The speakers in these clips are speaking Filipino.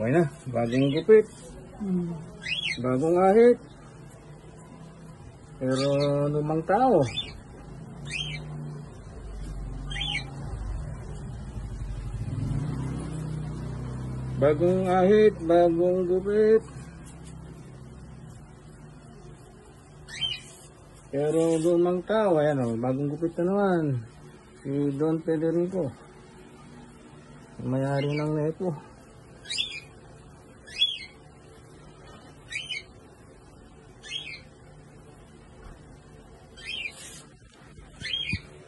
Okay na. Bagong gupit. Bagong ahit. Pero lumang tao. Bagong ahit, bagong gupit. Pero lumang tao, ayan o, bagong gupit na naman. Si Don Federico. May-ari ng Nepo.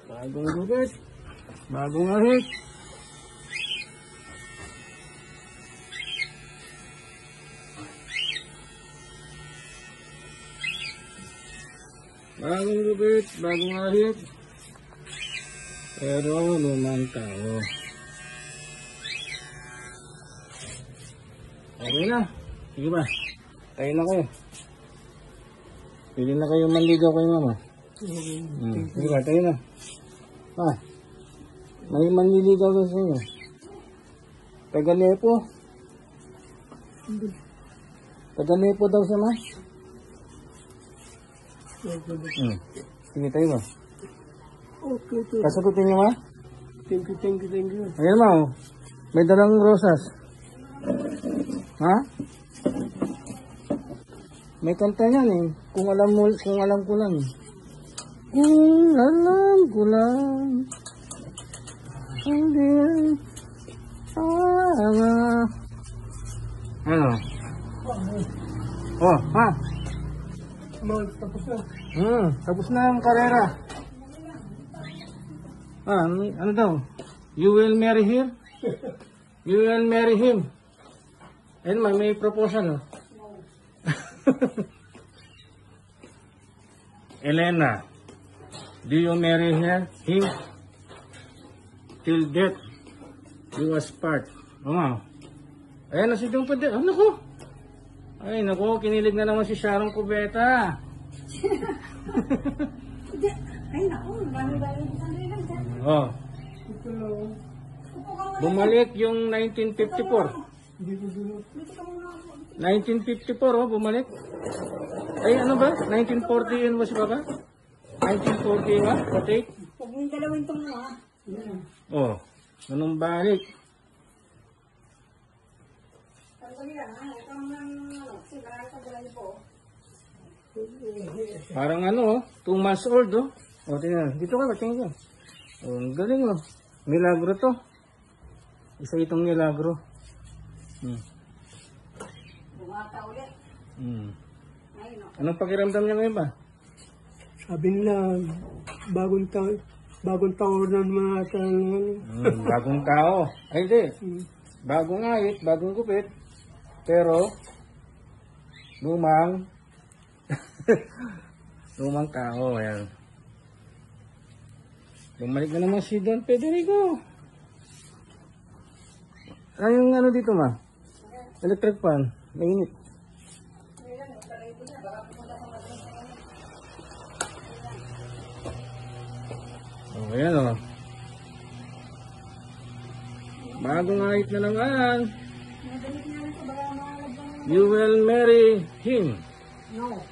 Bagong gupit. Bagong ahit. Bagong gupit, bagong ahit. Pero lumang tao. Okay na. Sige ba? Tayo na kayo. Pili na kayo manligaw kay mama. Sige ba? Tayo na. May manliligaw na sa inyo. Taga-Nepo. Taga-Nepo daw siya, ma? Sige, tayo ba? Okay. Kasagutin niyo, ma? Thank you. Ayan, ma. May dalang rosas. Ha? May kanta niyan eh. Kung alam ko lang. Kung alam ko lang. Hindi. Ano? Oh, ha? Tapos na. Tapos na ang karera. Ano daw? You will marry him? You will marry him? Ayun, may proposal. Elena, do you marry him? Till death do us part. Ayan na si Don Pedro. Naku! Ay, naku, kinilig na naman si Sharon Cubeta. Ay, naku, bali-bali lang. Oh. Bumalik yung 1954. 1954, oh, bumalik. Ay, ano ba? 1940 yun ba si Baba? 1940 ba? Patake? Huwag mo yung dalawin itong mo, ha? Oh, anong balik? Parang ano, 2 months old, oh. O, tingnan. Dito ka, tingnan. Oh, ang galing, oh. Milagro to. Isa itong milagro. Bumata ulit. Anong pakiramdam niya ngayon ba? Sabi nila, bagong taon ng mga Bagong tao. Ay, hindi. Bagong ahit, bagong gupit. Pero, lumang tao. Ayan. Bumalik na naman si Don Federico. Ano yung ano dito, ma? Electric fan. Mainit. Oh, ayan o. Bagong ahit na naman. You will marry him. No.